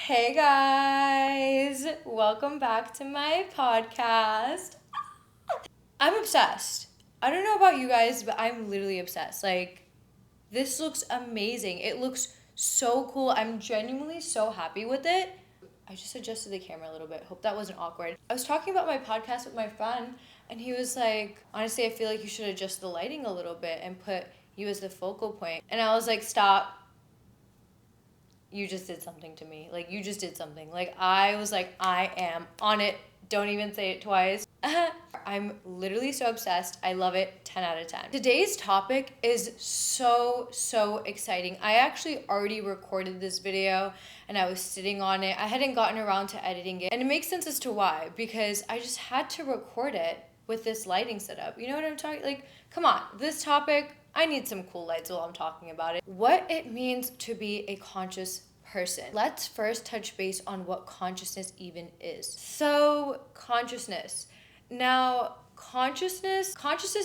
Hey guys, welcome back to my podcast. I'm obsessed. I don't know about you guys, but I'm literally obsessed. Like, this looks amazing. It looks so cool. I'm genuinely so happy with it. I just adjusted the camera a little bit. Hope that wasn't awkward. I was talking about my podcast with my friend, and he was like, honestly, I feel like you should adjust the lighting a little bit and put you as the focal point. And I was like, stop. You just did something to me. Like, you just did something. Like, I was like, I am on it. Don't even say it twice. I'm literally so obsessed. I love it. 10 out of 10. Today's topic is so exciting. I actually already recorded this video and I was sitting on it. I hadn't gotten around to editing it. And it makes sense as to why, because I just had to record it with this lighting setup. You know what I'm talking? Like, come on. This topic, I need some cool lights while I'm talking about it. What it means to be a conscious person. Let's first touch base on what consciousness even is. So, consciousness. Now, consciousness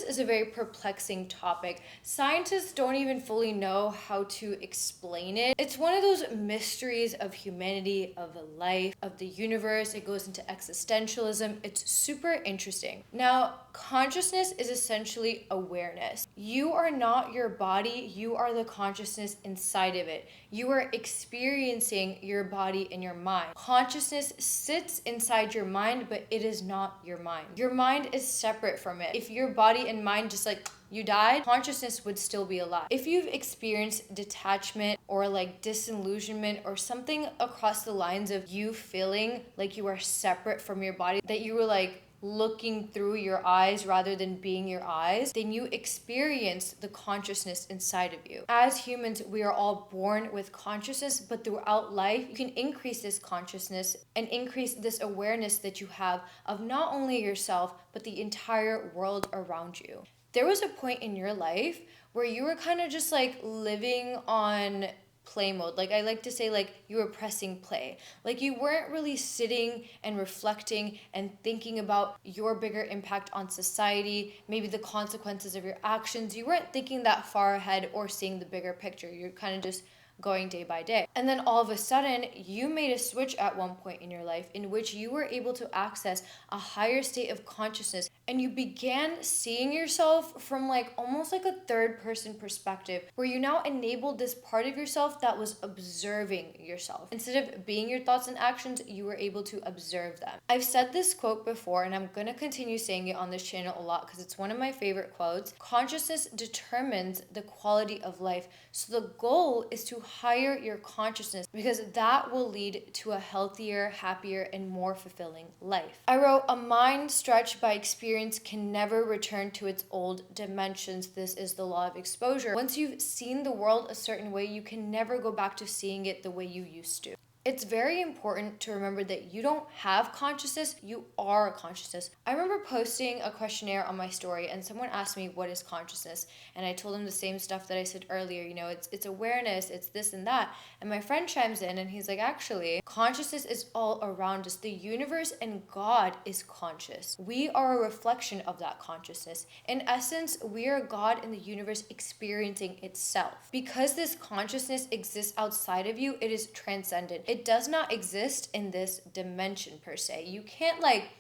is a very perplexing topic. Scientists don't even fully know how to explain it. It's one of those mysteries of humanity, of life, of the universe. It goes into existentialism. It's super interesting. Now, consciousness is essentially awareness. You are not your body, you are the consciousness inside of it. You are experiencing your body and your mind. Consciousness sits inside your mind, but it is not your mind. Your mind is separate from it. If your body and mind just like you died, consciousness would still be alive. If you've experienced detachment or like disillusionment or something across the lines of you feeling like you are separate from your body, that you were like looking through your eyes rather than being your eyes, then you experience the consciousness inside of you. As humans, we are all born with consciousness, but throughout life, you can increase this consciousness and increase this awareness that you have of not only yourself, but the entire world around you. There was a point in your life where you were kind of just like living on play mode. Like, I like to say, like, you were pressing play. Like, you weren't really sitting and reflecting and thinking about your bigger impact on society, maybe the consequences of your actions. You weren't thinking that far ahead or seeing the bigger picture. You're kind of just going day by day. And then all of a sudden, you made a switch at one point in your life in which you were able to access a higher state of consciousness, and you began seeing yourself from like almost like a third person perspective, where you now enabled this part of yourself that was observing yourself. Instead of being your thoughts and actions, you were able to observe them. I've said this quote before, and I'm gonna continue saying it on this channel a lot because it's one of my favorite quotes. Consciousness determines the quality of life. So the goal is to higher your consciousness, because that will lead to a healthier, happier, and more fulfilling life. I wrote, a mind stretched by experience can never return to its old dimensions. This is the law of exposure. Once you've seen the world a certain way, you can never go back to seeing it the way you used to. It's very important to remember that you don't have consciousness, you are a consciousness. I remember posting a questionnaire on my story and someone asked me, what is consciousness? And I told them the same stuff that I said earlier, you know, it's awareness, it's this and that. And my friend chimes in and he's like, actually, consciousness is all around us. The universe and God is conscious. We are a reflection of that consciousness. In essence, we are God in the universe experiencing itself. Because this consciousness exists outside of you, it is transcendent. It does not exist in this dimension per se. You can't like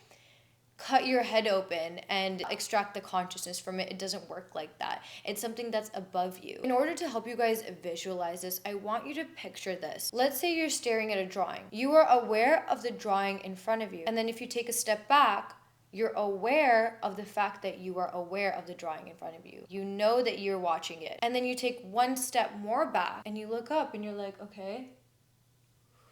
cut your head open and extract the consciousness from it. It doesn't work like that. It's something that's above you. In order to help you guys visualize this, I want you to picture this. Let's say you're staring at a drawing. You are aware of the drawing in front of you. And then if you take a step back, you're aware of the fact that you are aware of the drawing in front of you. You know that you're watching it. And then you take one step more back and you look up and you're like, okay,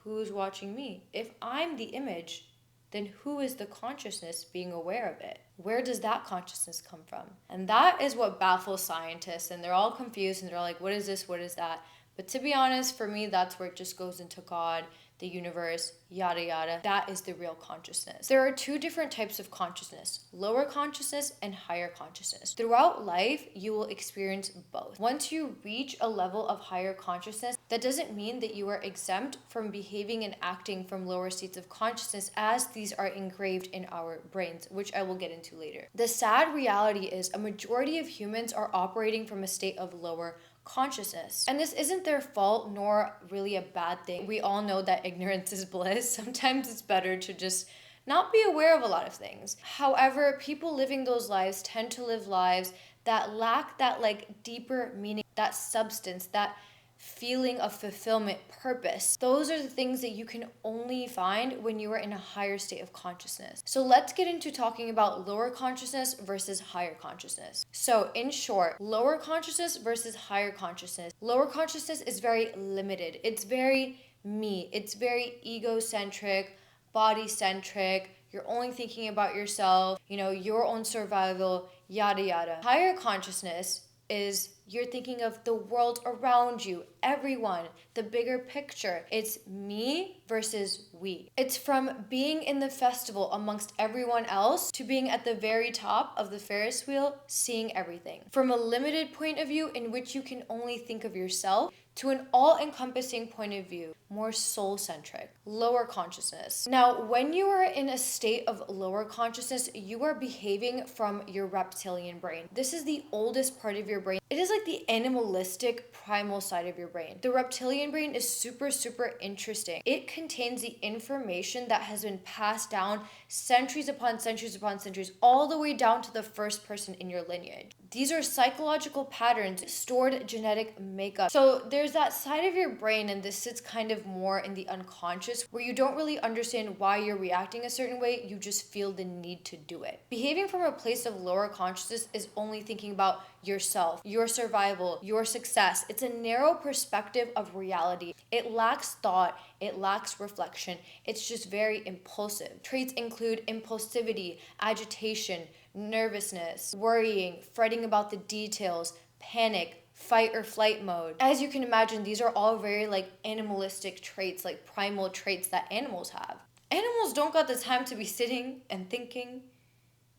who's watching me? If I'm the image, then who is the consciousness being aware of it? Where does that consciousness come from? And that is what baffles scientists, and they're all confused and they're like, what is this? What is that? But to be honest, for me, that's where it just goes into God, the universe, yada yada. That is the real consciousness. There are two different types of consciousness, lower consciousness and higher consciousness. Throughout life, you will experience both. Once you reach a level of higher consciousness, that doesn't mean that you are exempt from behaving and acting from lower states of consciousness, as these are engraved in our brains, which I will get into later. The sad reality is a majority of humans are operating from a state of lower consciousness. And this isn't their fault nor really a bad thing. We all know that ignorance is bliss. Sometimes it's better to just not be aware of a lot of things. However, people living those lives tend to live lives that lack that like deeper meaning, that substance, that feeling of fulfillment, purpose. Those are the things that you can only find when you are in a higher state of consciousness. So let's get into talking about lower consciousness versus higher consciousness. So in short, lower consciousness versus higher consciousness. Lower consciousness is very limited. It's very me. It's very egocentric, body-centric. You're only thinking about yourself, your own survival, yada yada. Higher consciousness is you're thinking of the world around you, everyone, the bigger picture. It's me versus we. It's from being in the festival amongst everyone else to being at the very top of the Ferris wheel, seeing everything. From a limited point of view in which you can only think of yourself to an all-encompassing point of view, more soul-centric, lower consciousness. Now, when you are in a state of lower consciousness, you are behaving from your reptilian brain. This is the oldest part of your brain. It is like the animalistic primal side of your brain. The reptilian brain is super, super interesting. It contains the information that has been passed down centuries upon centuries upon centuries, all the way down to the first person in your lineage. These are psychological patterns, stored genetic makeup. So there's that side of your brain, and this sits kind of more in the unconscious, where you don't really understand why you're reacting a certain way, you just feel the need to do it. Behaving from a place of lower consciousness is only thinking about yourself, your survival, your success. It's a narrow perspective of reality. It lacks thought, it lacks reflection. It's just very impulsive. Traits include impulsivity, agitation, nervousness, worrying, fretting about the details, panic, fight or flight mode. As you can imagine, these are all very like animalistic traits, like primal traits that animals have. Animals don't got the time to be sitting and thinking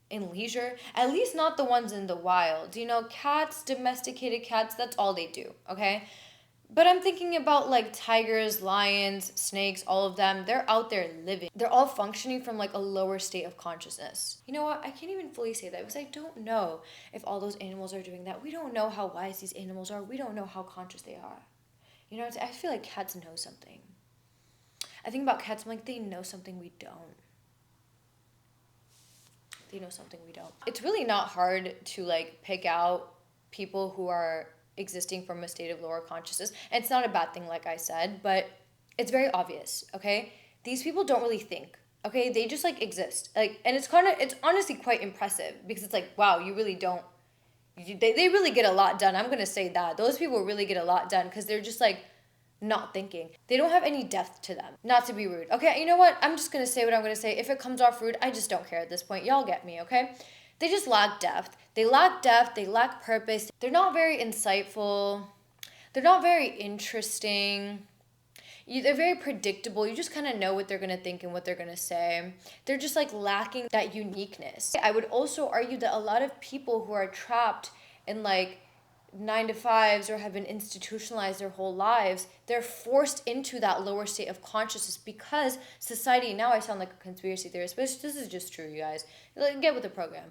in leisure, at least not the ones in the wild. Cats, domesticated cats, that's all they do, okay? But I'm thinking about like tigers, lions, snakes, all of them. They're out there living. They're all functioning from like a lower state of consciousness. You know what? I can't even fully say that because I don't know if all those animals are doing that. We don't know how wise these animals are. We don't know how conscious they are. I feel like cats know something. I think about cats, I'm like, they know something we don't. They know something we don't. It's really not hard to like pick out people who are existing from a state of lower consciousness. And it's not a bad thing, like I said, but it's very obvious, okay? These people don't really think, okay? They just like exist. And it's honestly quite impressive because it's like, wow, you really don't, they really get a lot done. I'm going to say that. Those people really get a lot done because they're just like not thinking. They don't have any depth to them. Not to be rude. Okay, you know what? I'm just going to say what I'm going to say. If it comes off rude, I just don't care at this point. Y'all get me, okay? They just lack depth. They lack purpose. They're not very insightful. They're not very interesting. They're very predictable. You just kind of know what they're going to think and what they're going to say. They're just like lacking that uniqueness. I would also argue that a lot of people who are trapped in like 9-to-5s or have been institutionalized their whole lives, they're forced into that lower state of consciousness because society, now I sound like a conspiracy theorist, but this is just true, you guys. Get with the program.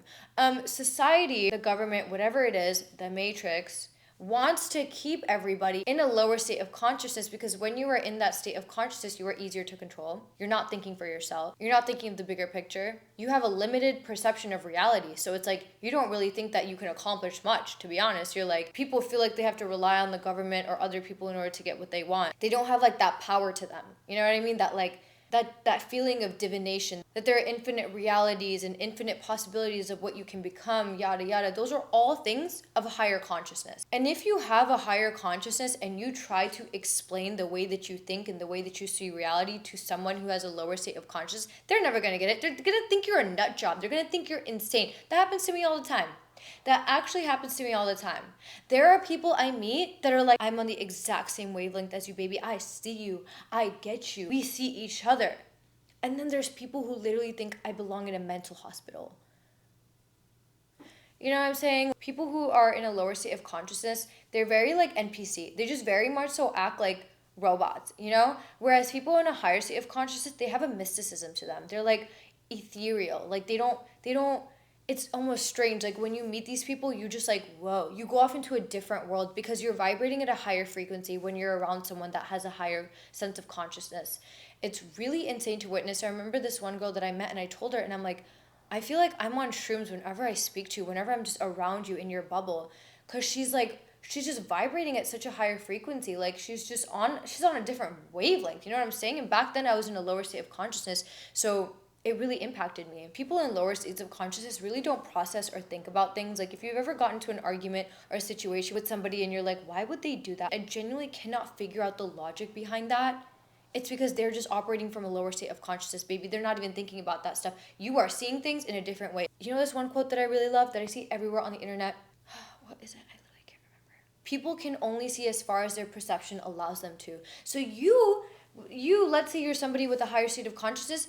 Society, the government, whatever it is, the matrix, wants to keep everybody in a lower state of consciousness because when you are in that state of consciousness, you are easier to control. You're not thinking for yourself. You're not thinking of the bigger picture. You have a limited perception of reality. So it's like, you don't really think that you can accomplish much, to be honest. You're like, people feel like they have to rely on the government or other people in order to get what they want. They don't have like that power to them. You know what I mean? That like, that feeling of divination, that there are infinite realities and infinite possibilities of what you can become, yada yada. Those are all things of a higher consciousness. And if you have a higher consciousness and you try to explain the way that you think and the way that you see reality to someone who has a lower state of consciousness, they're never gonna get it. They're gonna think you're a nut job. They're gonna think you're insane. That happens to me all the time. That actually happens to me all the time. There are people I meet that are like, I'm on the exact same wavelength as you, baby. I see you. I get you. We see each other. And then there's people who literally think I belong in a mental hospital. You know what I'm saying? People who are in a lower state of consciousness, they're very like NPC. They just very much so act like robots, Whereas people in a higher state of consciousness, they have a mysticism to them. They're like ethereal. Like they don't it's almost strange. Like when you meet these people, you just like, whoa, you go off into a different world because you're vibrating at a higher frequency when you're around someone that has a higher sense of consciousness. It's really insane to witness. I remember this one girl that I met and I told her, and I'm like, I feel like I'm on shrooms whenever I speak to you, whenever I'm just around you in your bubble. Cause she's like, she's just vibrating at such a higher frequency. Like she's on a different wavelength. You know what I'm saying? And back then I was in a lower state of consciousness. So it really impacted me. And people in lower states of consciousness really don't process or think about things. Like if you've ever gotten into an argument or a situation with somebody and you're like, why would they do that? I genuinely cannot figure out the logic behind that. It's because they're just operating from a lower state of consciousness, baby. They're not even thinking about that stuff. You are seeing things in a different way. You know this one quote that I really love that I see everywhere on the internet? What is it? I literally can't remember. People can only see as far as their perception allows them to. So you, let's say you're somebody with a higher state of consciousness,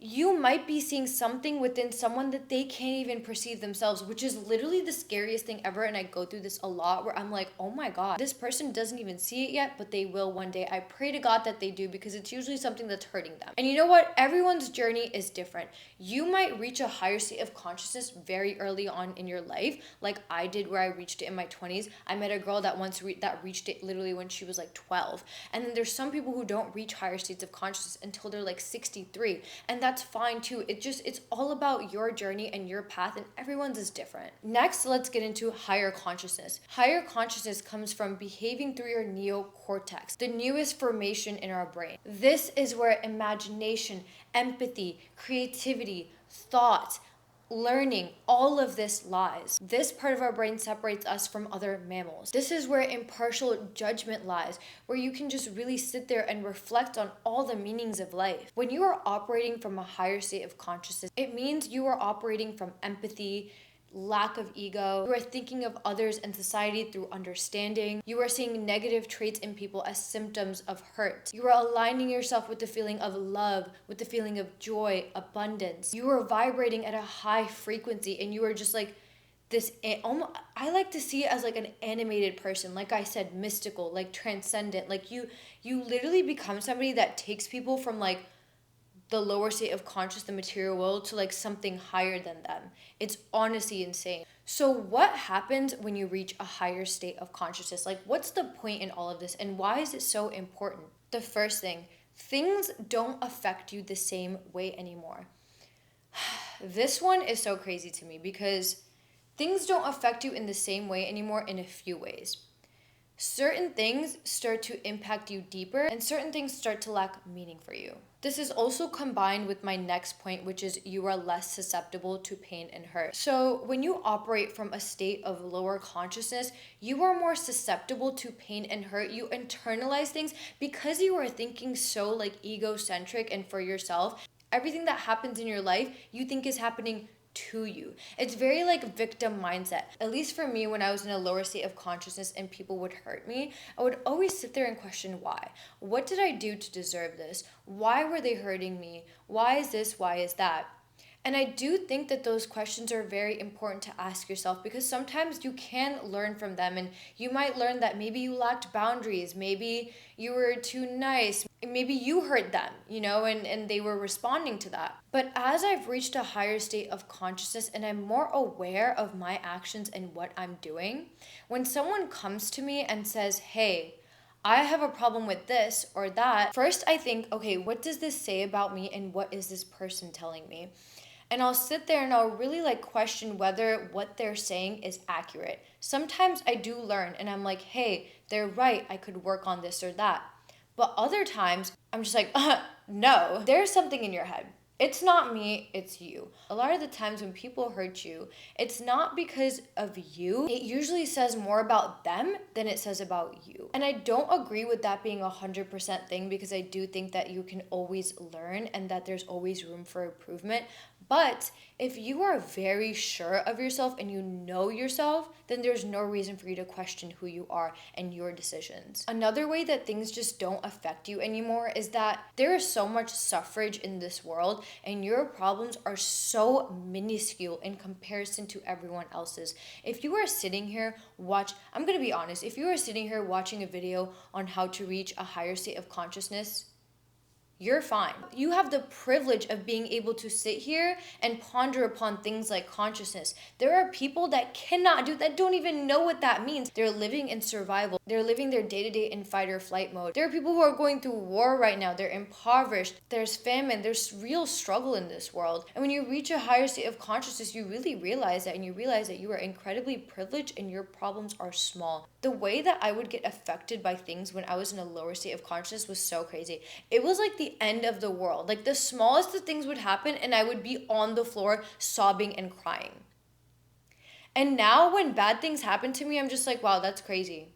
you might be seeing something within someone that they can't even perceive themselves, which is literally the scariest thing ever. And I go through this a lot where I'm like, oh my God, this person doesn't even see it yet, but they will one day. I pray to God that they do, because it's usually something that's hurting them. And you know what? Everyone's journey is different. You might reach a higher state of consciousness very early on in your life, like I did, where I reached it in my 20s. I met a girl that that reached it literally when she was like 12. And then there's some people who don't reach higher states of consciousness until they're like 63. And that's fine too. It's all about your journey and your path, and everyone's is different. Next, let's get into higher consciousness. Higher consciousness comes from behaving through your neocortex, the newest formation in our brain. This is where imagination, empathy, creativity, thought, learning, all of this lies. This part of our brain separates us from other mammals. This is where impartial judgment lies, where you can just really sit there and reflect on all the meanings of life. When you are operating from a higher state of consciousness, it means you are operating from empathy, lack of ego. You are thinking of others and society through understanding. You are seeing negative traits in people as symptoms of hurt. You are aligning yourself with the feeling of love, with the feeling of joy, abundance. You are vibrating at a high frequency, and you are just like this, I like to see it as like an animated person. Like I said, mystical, like transcendent. Like you literally become somebody that takes people from like the lower state of conscious, the material world, to like something higher than them. It's honestly insane. So what happens when you reach a higher state of consciousness? Like what's the point in all of this, and why is it so important? The first thing, things don't affect you the same way anymore. This one is so crazy to me because things don't affect you in the same way anymore in a few ways. Certain things start to impact you deeper, and certain things start to lack meaning for you. This is also combined with my next point, which is you are less susceptible to pain and hurt. So when you operate from a state of lower consciousness, you are more susceptible to pain and hurt. You internalize things because you are thinking so like egocentric and for yourself. Everything that happens in your life, you think is happening to you. It's very like victim mindset. At least for me, when I was in a lower state of consciousness and people would hurt me, I would always sit there and question why. What did I do to deserve this? Why were they hurting me? Why is this? Why is that? And I do think that those questions are very important to ask yourself, because sometimes you can learn from them, and you might learn that maybe you lacked boundaries, maybe you were too nice, maybe you hurt them, and they were responding to that. But as I've reached a higher state of consciousness and I'm more aware of my actions and what I'm doing, when someone comes to me and says, hey, I have a problem with this or that, first I think, okay, what does this say about me, and what is this person telling me? And I'll sit there and I'll really like question whether what they're saying is accurate. Sometimes I do learn and I'm like, hey, they're right, I could work on this or that. But other times I'm just like, no, there's something in your head. It's not me, it's you. A lot of the times when people hurt you, it's not because of you. It usually says more about them than it says about you. And I don't agree with that being 100% thing, because I do think that you can always learn and that there's always room for improvement. But if you are very sure of yourself and you know yourself, then there's no reason for you to question who you are and your decisions. Another way that things just don't affect you anymore is that there is so much suffrage in this world, and your problems are so minuscule in comparison to everyone else's. If you are sitting here I'm gonna be honest, if you are sitting here watching a video on how to reach a higher state of consciousness, you're fine. You have the privilege of being able to sit here and ponder upon things like consciousness. There are people that cannot do that, don't even know what that means. They're living in survival. They're living their day-to-day in fight or flight mode. There are people who are going through war right now. They're impoverished. There's famine. There's real struggle in this world. And when you reach a higher state of consciousness, you really realize that, and you realize that you are incredibly privileged and your problems are small. The way that I would get affected by things when I was in a lower state of consciousness was so crazy. It was like the end of the world. Like the smallest of things would happen and I would be on the floor sobbing and crying. And now when bad things happen to me, I'm just like, wow, that's crazy.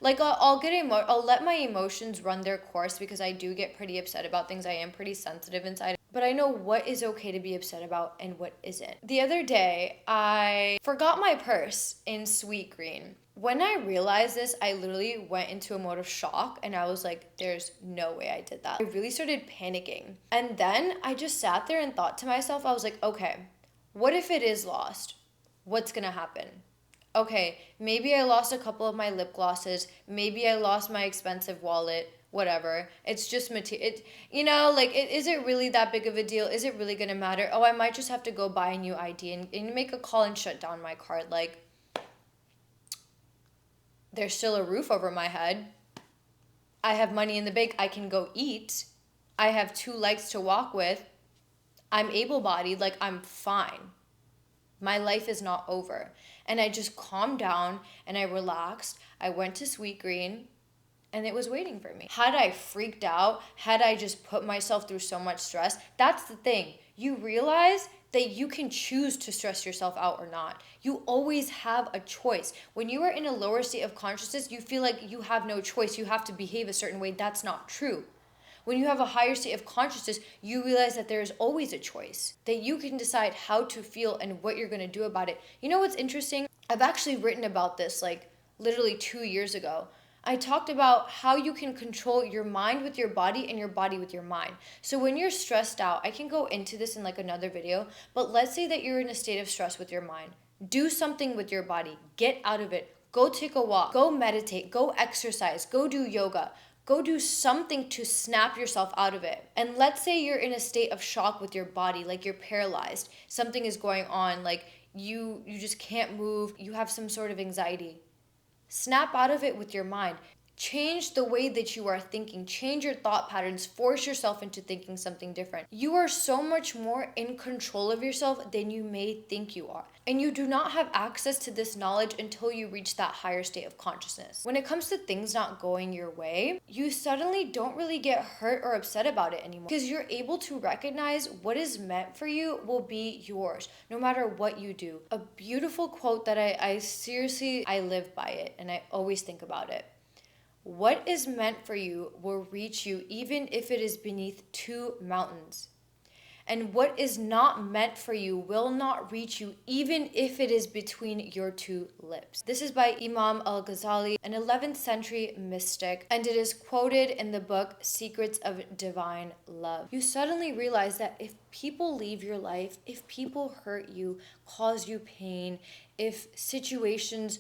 Like I'll let my emotions run their course because I do get pretty upset about things. I am pretty sensitive inside. But I know what is okay to be upset about and what isn't. The other day, I forgot my purse in Sweetgreen. When I realized this, I literally went into a mode of shock and I was like, there's no way I did that. I really started panicking. And then I just sat there and thought to myself, I was like, okay, what if it is lost? What's gonna happen? Okay, maybe I lost a couple of my lip glosses. Maybe I lost my expensive wallet. Whatever. It's just material. Is it really that big of a deal? Is it really gonna matter? Oh, I might just have to go buy a new ID and make a call and shut down my card. Like, there's still a roof over my head. I have money in the bank. I can go eat. I have 2 legs to walk with. I'm able-bodied. Like, I'm fine. My life is not over. And I just calmed down and I relaxed. I went to Sweetgreen. And it was waiting for me. Had I freaked out, had I just put myself through so much stress, that's the thing. You realize that you can choose to stress yourself out or not. You always have a choice. When you are in a lower state of consciousness, you feel like you have no choice. You have to behave a certain way. That's not true. When you have a higher state of consciousness, you realize that there is always a choice, that you can decide how to feel and what you're going to do about it. You know what's interesting? I've actually written about this like literally 2 years ago. I talked about how you can control your mind with your body and your body with your mind. So when you're stressed out, I can go into this in like another video, but let's say that you're in a state of stress with your mind. Do something with your body. Get out of it. Go take a walk. Go meditate. Go exercise. Go do yoga. Go do something to snap yourself out of it. And let's say you're in a state of shock with your body, like you're paralyzed. Something is going on, like you just can't move. You have some sort of anxiety. Snap out of it with your mind. Change the way that you are thinking. Change your thought patterns. Force yourself into thinking something different. You are so much more in control of yourself than you may think you are. And you do not have access to this knowledge until you reach that higher state of consciousness. When it comes to things not going your way, you suddenly don't really get hurt or upset about it anymore because you're able to recognize what is meant for you will be yours, no matter what you do. A beautiful quote that I seriously live by it and I always think about it. What is meant for you will reach you even if it is beneath 2 mountains. And what is not meant for you will not reach you even if it is between your 2 lips. This is by Imam al-Ghazali, an 11th century mystic, and it is quoted in the book Secrets of Divine Love. You suddenly realize that if people leave your life, if people hurt you, cause you pain, if situations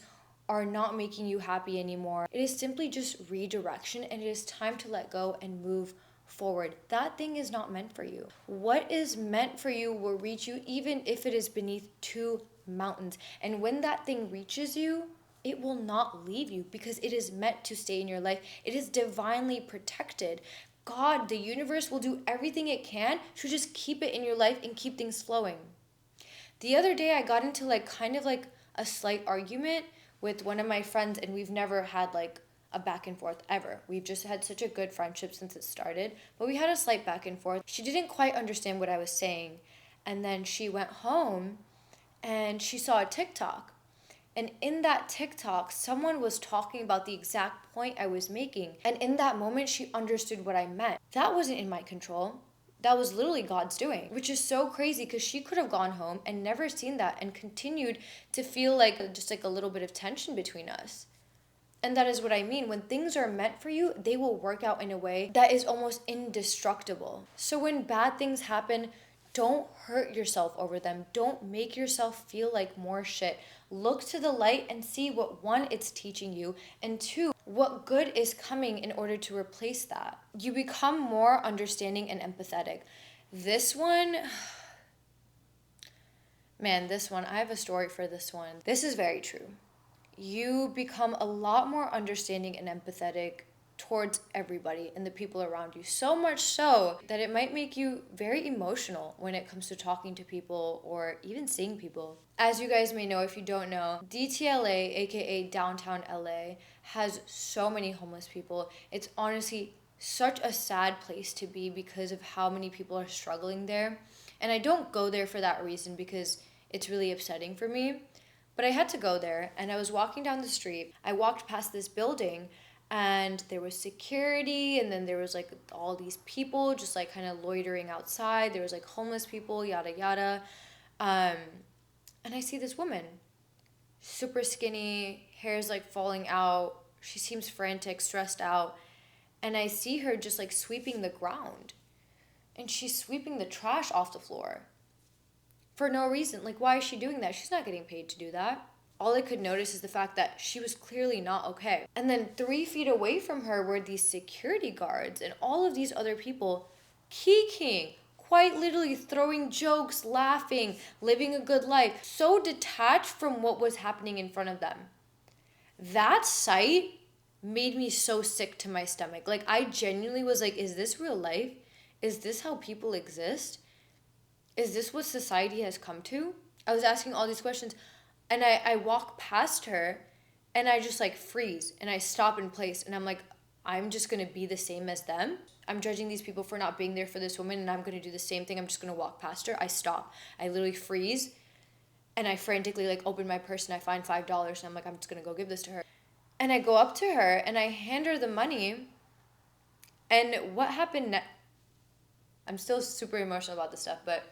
are not making you happy anymore, it is simply just redirection and it is time to let go and move forward. That thing is not meant for you. What is meant for you will reach you even if it is beneath 2 mountains. And when that thing reaches you, it will not leave you because it is meant to stay in your life. It is divinely protected. God, the universe will do everything it can to just keep it in your life and keep things flowing. The other day I got into kind of a slight argument with one of my friends, and we've never had a back and forth ever. We've just had such a good friendship since it started, but we had a slight back and forth. She didn't quite understand what I was saying, and then she went home and she saw a TikTok. And in that TikTok, someone was talking about the exact point I was making. And in that moment, she understood what I meant. That wasn't in my control. That was literally God's doing, which is so crazy because she could have gone home and never seen that and continued to feel just a little bit of tension between us. And that is what I mean. When things are meant for you, they will work out in a way that is almost indestructible. So when bad things happen, Don't hurt yourself over them. Don't make yourself feel like more shit. Look to the light and see what, one, it's teaching you, and two, what good is coming in order to replace that. You become more understanding and empathetic. This one, man, this one, I have a story for this one. This is very true. You become a lot more understanding and empathetic towards everybody and the people around you. So much so that it might make you very emotional when it comes to talking to people or even seeing people. As you guys may know, if you don't know, DTLA, aka Downtown LA, has so many homeless people. It's honestly such a sad place to be because of how many people are struggling there. And I don't go there for that reason because it's really upsetting for me. But I had to go there, and I was walking down the street. I walked past this building, and there was security, and then there was like all these people just like kind of loitering outside. There was like homeless people, yada yada. And I see this woman, super skinny, hair's like falling out. She seems frantic, stressed out. And I see her just like sweeping the ground. And she's sweeping the trash off the floor. For no reason. Like, why is she doing that? She's not getting paid to do that. All I could notice is the fact that she was clearly not okay. And then 3 feet away from her were these security guards and all of these other people kikiing, quite literally throwing jokes, laughing, living a good life, so detached from what was happening in front of them. That sight made me so sick to my stomach. Like, I genuinely was like, is this real life? Is this how people exist? Is this what society has come to? I was asking all these questions, and I walk past her, and I just like freeze, and I stop in place, and I'm like, I'm just gonna be the same as them. I'm judging these people for not being there for this woman, and I'm gonna do the same thing. I'm just gonna walk past her. I stop. I literally freeze, and I frantically like open my purse, and I find $5, and I'm like, I'm just gonna go give this to her. And I go up to her, and I hand her the money, and what happened I'm still super emotional about this stuff, but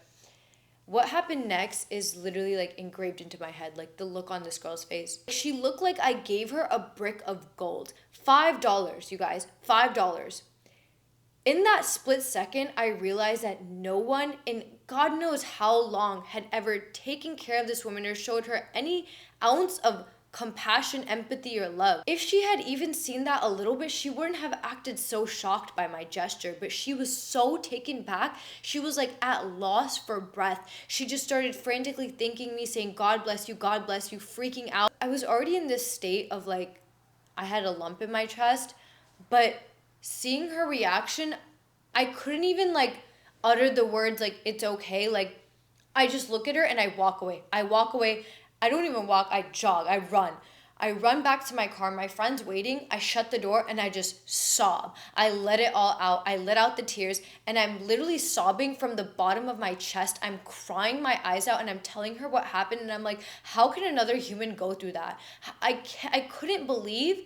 what happened next is literally like engraved into my head, like the look on this girl's face. She looked like I gave her a brick of gold. $5, you guys, $5. In that split second, I realized that no one in God knows how long had ever taken care of this woman or showed her any ounce of compassion, empathy, or love. If she had even seen that a little bit, she wouldn't have acted so shocked by my gesture, but she was so taken back. She was like at loss for breath. She just started frantically thanking me, saying, God bless you, freaking out. I was already in this state of like, I had a lump in my chest, but seeing her reaction, I couldn't even like utter the words like, it's okay. Like, I just look at her and I walk away. I don't even walk, I jog, I run. I run back to my car, my friend's waiting, I shut the door and I just sob. I let it all out, I let out the tears, and I'm literally sobbing from the bottom of my chest. I'm crying my eyes out and I'm telling her what happened, and I'm like, how can another human go through that? I couldn't believe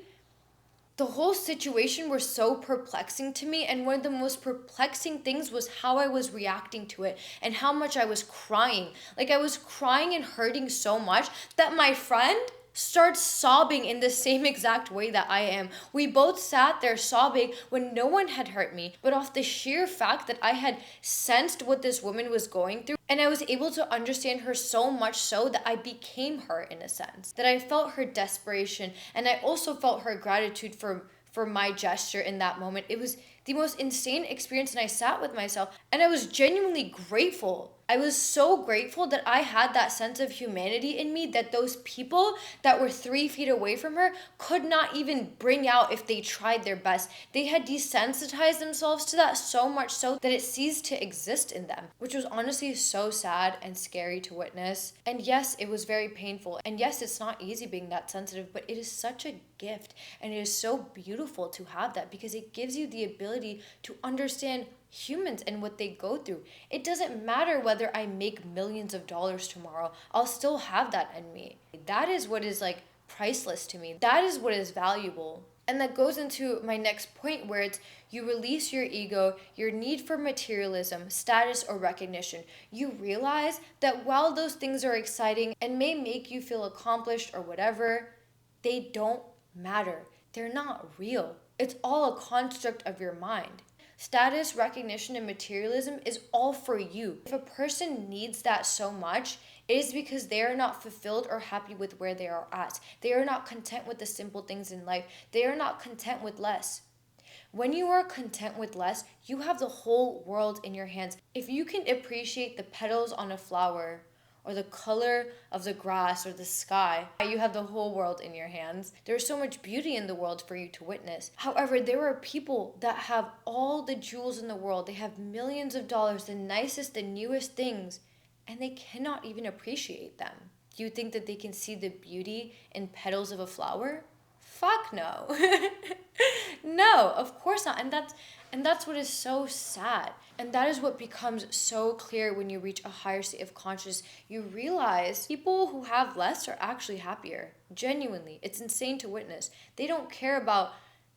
the whole situation was so perplexing to me, and one of the most perplexing things was how I was reacting to it and how much I was crying. Like, I was crying and hurting so much that my friend starts sobbing in the same exact way that I am. We both sat there sobbing when no one had hurt me, but off the sheer fact that I had sensed what this woman was going through, and I was able to understand her so much so that I became her in a sense. That I felt her desperation, and I also felt her gratitude for my gesture in that moment. It was the most insane experience, and I sat with myself and I was genuinely grateful. I was so grateful that I had that sense of humanity in me that those people that were 3 feet away from her could not even bring out if they tried their best. They had desensitized themselves to that so much so that it ceased to exist in them, which was honestly so sad and scary to witness. And yes, it was very painful. And yes, it's not easy being that sensitive, but it is such a gift, and it is so beautiful to have that because it gives you the ability to understand humans and what they go through. It doesn't matter whether I make millions of dollars tomorrow, I'll still have that in me. That is what is like priceless to me. That is what is valuable. And that goes into my next point, where it's you release your ego, your need for materialism, status, or recognition. You realize that while those things are exciting and may make you feel accomplished or whatever, they don't matter. They're not real. It's all a construct of your mind. Status, recognition, and materialism is all for you. If a person needs that so much, it is because they are not fulfilled or happy with where they are at. They are not content with the simple things in life. They are not content with less. When you are content with less, you have the whole world in your hands. If you can appreciate the petals on a flower, or the color of the grass or the sky, you have the whole world in your hands. There's so much beauty in the world for you to witness. However, there are people that have all the jewels in the world. They have millions of dollars, the nicest, the newest things, and they cannot even appreciate them. Do you think that they can see the beauty in petals of a flower? Fuck no. No, of course not. And that's what is so sad. And that is what becomes so clear when you reach a higher state of consciousness. You realize people who have less are actually happier. Genuinely. It's insane to witness. They don't care about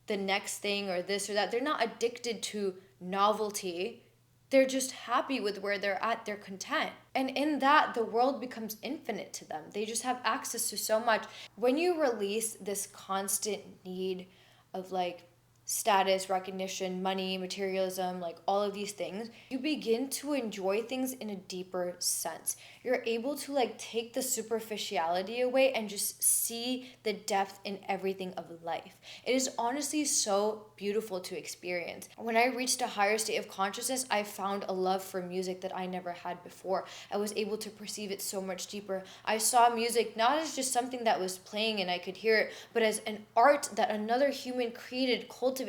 the next thing or this or that. They're not addicted to novelty. They're just happy with where they're at. They're content. And in that, the world becomes infinite to them. They just have access to so much. When you release this constant need of like status, recognition, money, materialism, like all of these things, you begin to enjoy things in a deeper sense. You're able to like take the superficiality away and just see the depth in everything of life. It is honestly so beautiful to experience. When I reached a higher state of consciousness, I found a love for music that I never had before. I was able to perceive it so much deeper. I saw music not as just something that was playing and I could hear it, but as an art that another human created, cultivated,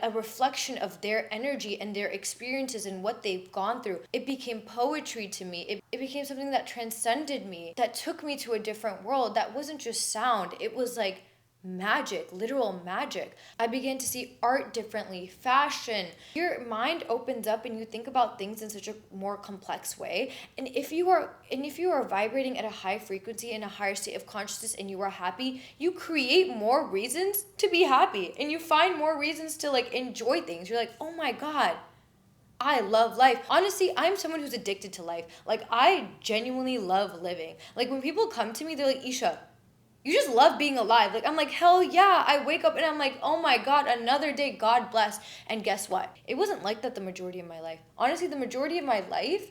a reflection of their energy and their experiences and what they've gone through. It became poetry to me. It became something that transcended me, that took me to a different world. That wasn't just sound. It was like magic, literal magic. I began to see art differently, fashion. Your mind opens up and you think about things in such a more complex way. And if you are vibrating at a high frequency in a higher state of consciousness and you are happy, you create more reasons to be happy and you find more reasons to like enjoy things. You're like, "Oh my God, I love life." Honestly, I'm someone who's addicted to life. Like I genuinely love living. Like when people come to me, they're like, "Isha, you just love being alive." Like, I'm like, hell yeah. I wake up and I'm like, oh my God, another day, God bless. And guess what? It wasn't like that the majority of my life. Honestly, the majority of my life,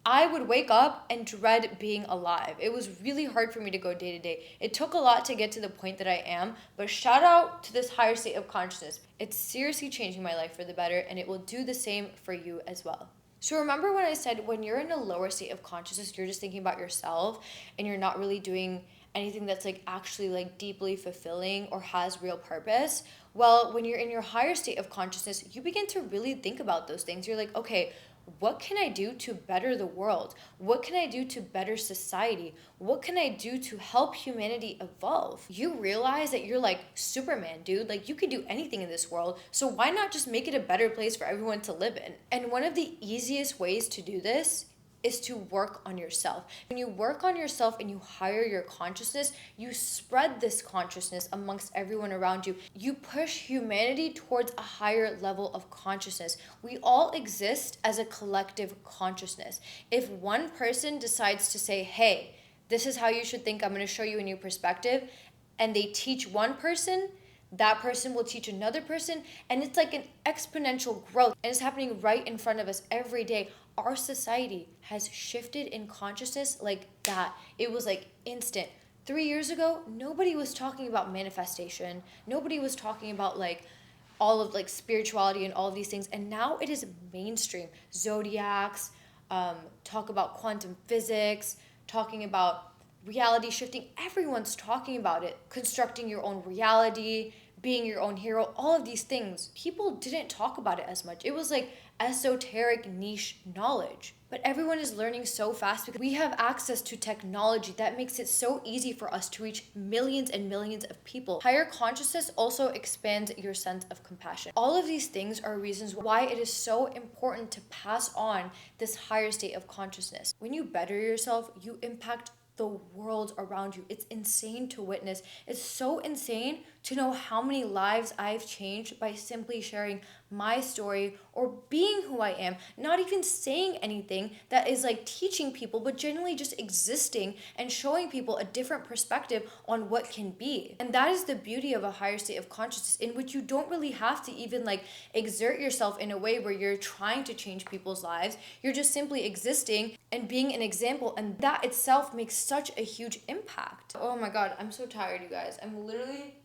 I would wake up and dread being alive. It was really hard for me to go day to day. It took a lot to get to the point that I am, but shout out to this higher state of consciousness. It's seriously changing my life for the better, and it will do the same for you as well. So remember when I said when you're in a lower state of consciousness, you're just thinking about yourself and you're not really doing anything that's like actually like deeply fulfilling or has real purpose? Well, when you're in your higher state of consciousness, you begin to really think about those things. You're like, okay, what can I do to better the world? What can I do to better society? What can I do to help humanity evolve? You realize that you're like Superman, dude. Like you can do anything in this world. So why not just make it a better place for everyone to live in? And one of the easiest ways to do this is to work on yourself. When you work on yourself and you higher your consciousness, you spread this consciousness amongst everyone around you. You push humanity towards a higher level of consciousness. We all exist as a collective consciousness. If one person decides to say, hey, this is how you should think, I'm going to show you a new perspective, and they teach one person, that person will teach another person, and it's like an exponential growth, and it's happening right in front of us every day. Our society has shifted in consciousness like that. It was like instant. 3 years ago, nobody was talking about manifestation. Nobody was talking about like all of like spirituality and all of these things, and now it is mainstream. Zodiacs, talk about quantum physics, talking about reality shifting. Everyone's talking about it. Constructing your own reality, being your own hero, all of these things. People didn't talk about it as much. It was like esoteric niche knowledge. But everyone is learning so fast because we have access to technology that makes it so easy for us to reach millions and millions of people. Higher consciousness also expands your sense of compassion. All of these things are reasons why it is so important to pass on this higher state of consciousness. When you better yourself, you impact the world around you. It's insane to witness. It's so insane to know how many lives I've changed by simply sharing my story or being who I am, not even saying anything that is like teaching people, but genuinely just existing and showing people a different perspective on what can be. And that is the beauty of a higher state of consciousness, in which you don't really have to even like exert yourself in a way where you're trying to change people's lives. You're just simply existing and being an example, and that itself makes such a huge impact. Oh my god, I'm so tired, you guys. I'm literally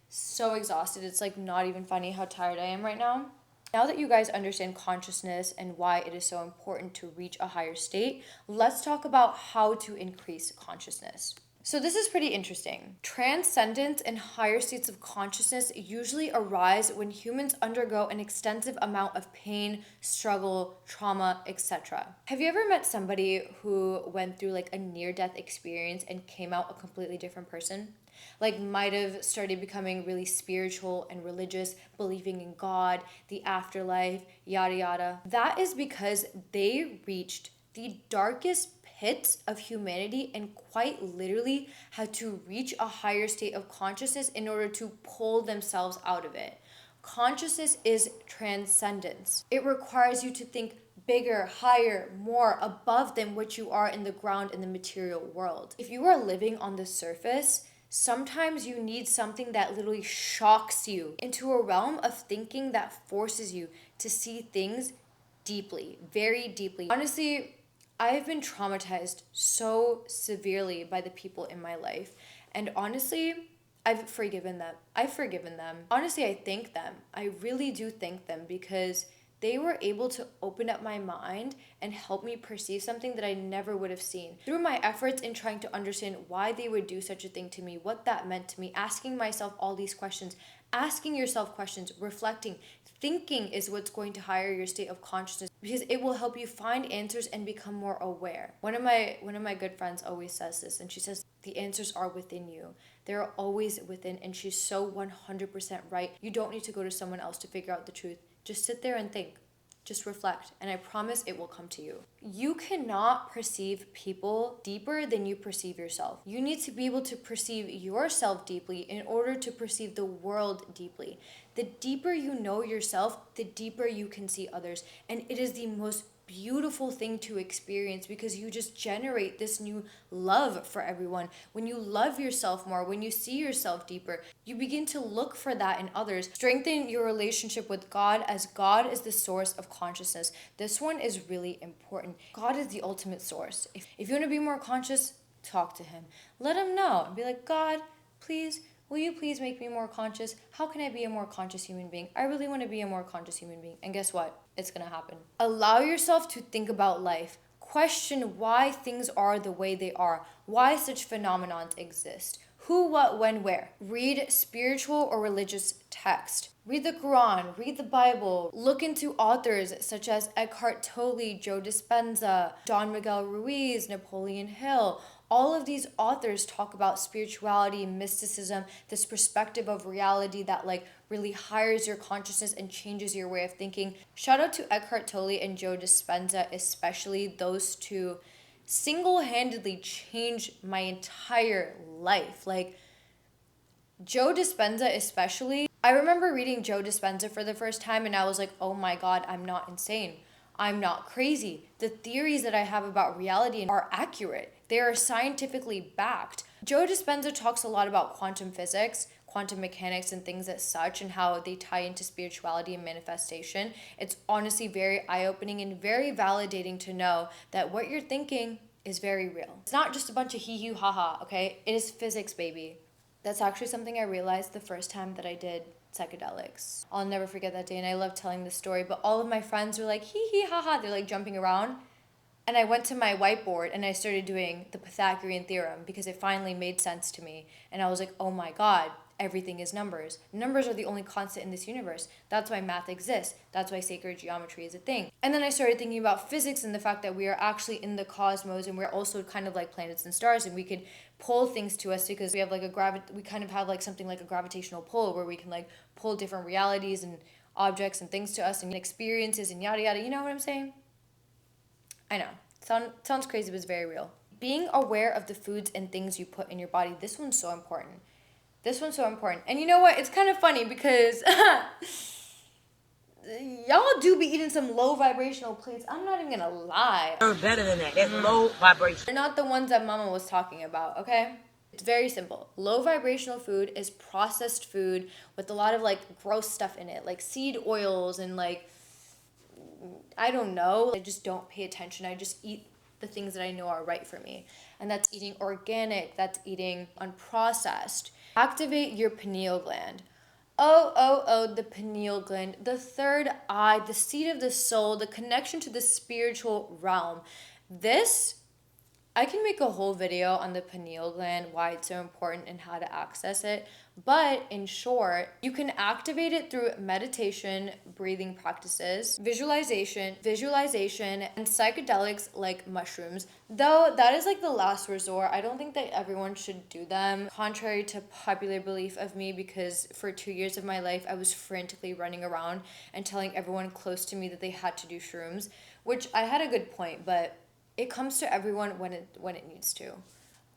so exhausted. It's like not even funny how tired I am right now. Now that you guys understand consciousness and why it is so important to reach a higher state, let's talk about how to increase consciousness. So this is pretty interesting. Transcendence and higher states of consciousness usually arise when humans undergo an extensive amount of pain, struggle, trauma, etc. Have you ever met somebody who went through like a near-death experience and came out a completely different person? Like might have started becoming really spiritual and religious, believing in God, the afterlife, yada yada. That is because they reached the darkest pits of humanity and quite literally had to reach a higher state of consciousness in order to pull themselves out of it. Consciousness is transcendence. It requires you to think bigger, higher, more above than what you are in the ground in the material world. If you are living on the surface, sometimes you need something that literally shocks you into a realm of thinking that forces you to see things deeply, very deeply. Honestly, I've been traumatized so severely by the people in my life. And honestly, I've forgiven them. I've forgiven them. Honestly, I thank them. I really do thank them, because they were able to open up my mind and help me perceive something that I never would have seen. Through my efforts in trying to understand why they would do such a thing to me, what that meant to me, asking myself all these questions, asking yourself questions, reflecting, thinking is what's going to higher your state of consciousness, because it will help you find answers and become more aware. One of my good friends always says this, and she says the answers are within you. They're always within, and she's so 100% right. You don't need to go to someone else to figure out the truth. Just sit there and think. Just reflect, and I promise it will come to you. You cannot perceive people deeper than you perceive yourself. You need to be able to perceive yourself deeply in order to perceive the world deeply. The deeper you know yourself, the deeper you can see others. And it is the most beautiful thing to experience, because you just generate this new love for everyone. When you love yourself more, when you see yourself deeper, you begin to look for that in others. Strengthen your relationship with God, as God is the source of consciousness. This one is really important. God is the ultimate source. If you want to be more conscious, talk to him. Let him know and be like, God, please, will you please make me more conscious? How can I be a more conscious human being? I really want to be a more conscious human being. And guess what? It's going to happen. Allow yourself to think about life. Question why things are the way they are, why such phenomenons exist. Who, what, when, where. Read spiritual or religious text. Read the Quran, read the Bible. Look into authors such as Eckhart Tolle, Joe Dispenza, Don Miguel Ruiz, Napoleon Hill. All of these authors talk about spirituality, mysticism, this perspective of reality that like really hires your consciousness and changes your way of thinking. Shout out to Eckhart Tolle and Joe Dispenza, especially. Those two single-handedly changed my entire life. Like Joe Dispenza especially. I remember reading Joe Dispenza for the first time and I was like, oh my God, I'm not insane. I'm not crazy. The theories that I have about reality are accurate. They are scientifically backed. Joe Dispenza talks a lot about quantum physics, quantum mechanics, and things as such, and how they tie into spirituality and manifestation. It's honestly very eye-opening and very validating to know that what you're thinking is very real. It's not just a bunch of hee-hee ha-ha, okay? It is physics, baby. That's actually something I realized the first time that I did psychedelics. I'll never forget that day, and I love telling this story, but all of my friends were like, hee hee ha ha, they're like jumping around. And I went to my whiteboard and I started doing the Pythagorean theorem because it finally made sense to me. And I was like, oh my God, everything is numbers. Numbers are the only constant in this universe. That's why math exists. That's why sacred geometry is a thing. And then I started thinking about physics and the fact that we are actually in the cosmos, and we're also kind of like planets and stars, and we could pull things to us because we have like we kind of have like something like a gravitational pull where we can like pull different realities and objects and things to us and experiences and yada yada. You know what I'm saying? I know. Sounds crazy, but it's very real. Being aware of the foods and things you put in your body. This one's so important. This one's so important. And you know what? It's kind of funny because y'all do be eating some low vibrational plates. I'm not even gonna lie. They're better than that. That's low vibration. They're not the ones that mama was talking about, okay? It's very simple. Low vibrational food is processed food with a lot of like gross stuff in it, like seed oils and like, I don't know. I just don't pay attention. I just eat the things that I know are right for me. And that's eating organic, that's eating unprocessed. Activate your pineal gland. Oh, the pineal gland, the third eye, the seat of the soul, the connection to the spiritual realm. This, I can make a whole video on the pineal gland, why it's so important and how to access it. But in short, you can activate it through meditation, breathing practices, visualization, and psychedelics like mushrooms. Though that is like the last resort. I don't think that everyone should do them, contrary to popular belief of me, because for 2 years of my life, I was frantically running around and telling everyone close to me that they had to do shrooms, which I had a good point, but it comes to everyone when it needs to.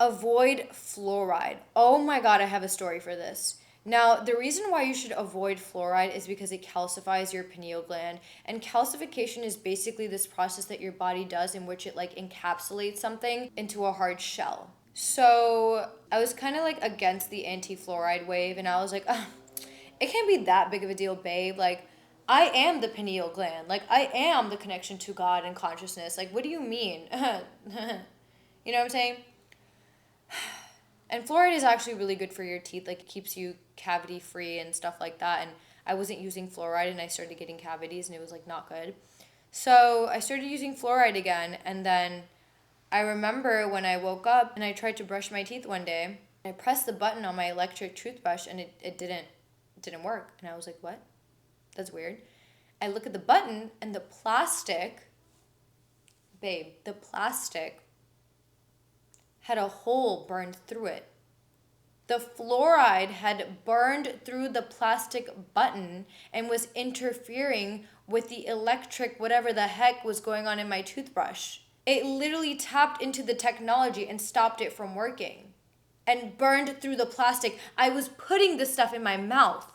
Avoid fluoride. Oh my God, I have a story for this. Now, the reason why you should avoid fluoride is because it calcifies your pineal gland. And calcification is basically this process that your body does in which it like encapsulates something into a hard shell. So I was kind of like against the anti-fluoride wave, and I was like, it can't be that big of a deal, babe. Like, I am the pineal gland. Like, I am the connection to God and consciousness. Like, what do you mean? You know what I'm saying? And fluoride is actually really good for your teeth. Like, it keeps you cavity free and stuff like that. And I wasn't using fluoride and I started getting cavities and it was like not good. So I started using fluoride again. And then I remember when I woke up and I tried to brush my teeth one day, I pressed the button on my electric toothbrush and it didn't work. And I was like, what? That's weird. I look at the button and the plastic had a hole burned through it. The fluoride had burned through the plastic button and was interfering with the electric whatever the heck was going on in my toothbrush. It literally tapped into the technology and stopped it from working and burned through the plastic. I was putting this stuff in my mouth.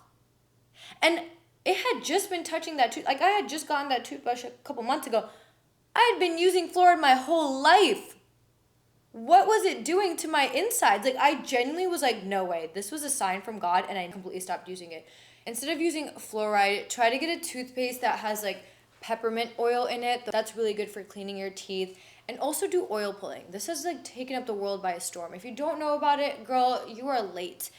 And it had just been touching that tooth. Like, I had just gotten that toothbrush a couple months ago. I had been using fluoride my whole life. What was it doing to my insides? Like, I genuinely was like, no way. This was a sign from God, and I completely stopped using it. Instead of using fluoride, try to get a toothpaste that has like peppermint oil in it. That's really good for cleaning your teeth. And also do oil pulling. This has like taken up the world by a storm. If you don't know about it, girl, you are late.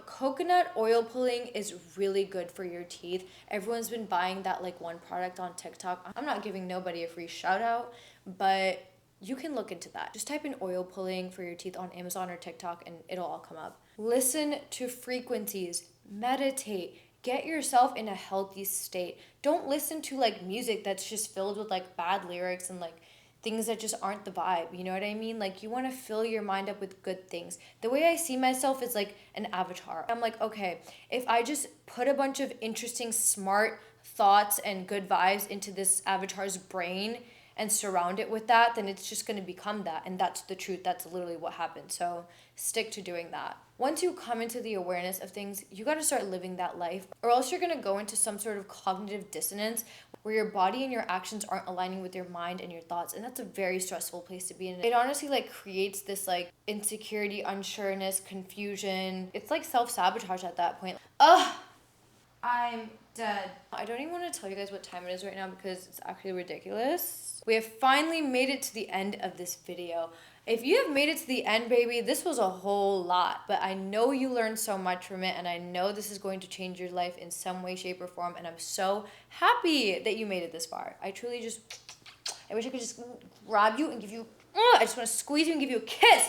Coconut oil pulling is really good for your teeth. Everyone's been buying that like one product on TikTok. I'm not giving nobody a free shout out, but you can look into that. Just type in oil pulling for your teeth on Amazon or TikTok and it'll all come up. Listen to frequencies, meditate, get yourself in a healthy state. Don't listen to like music that's just filled with like bad lyrics and like things that just aren't the vibe. You know what I mean? Like, you want to fill your mind up with good things. The way I see myself is like an avatar. I'm like, okay, if I just put a bunch of interesting, smart thoughts and good vibes into this avatar's brain and surround it with that, then it's just going to become that. And that's the truth. That's literally what happened. So stick to doing that. Once you come into the awareness of things, you got to start living that life, or else you're going to go into some sort of cognitive dissonance where your body and your actions aren't aligning with your mind and your thoughts. And that's a very stressful place to be in. It honestly like creates this like insecurity, unsureness, confusion. It's like self-sabotage at that point. Ugh, I'm dead. I don't even want to tell you guys what time it is right now because it's actually ridiculous. We have finally made it to the end of this video. If you have made it to the end, baby, this was a whole lot, but I know you learned so much from it, and I know this is going to change your life in some way, shape, or form, and I'm so happy that you made it this far. I truly just, I wish I could just grab you and give you, I just want to squeeze you and give you a kiss.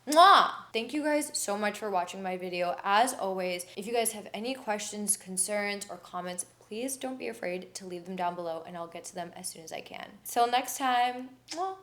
Mwah! Thank you guys so much for watching my video. As always, if you guys have any questions, concerns, or comments, please don't be afraid to leave them down below, and I'll get to them as soon as I can. Till next time, mwah!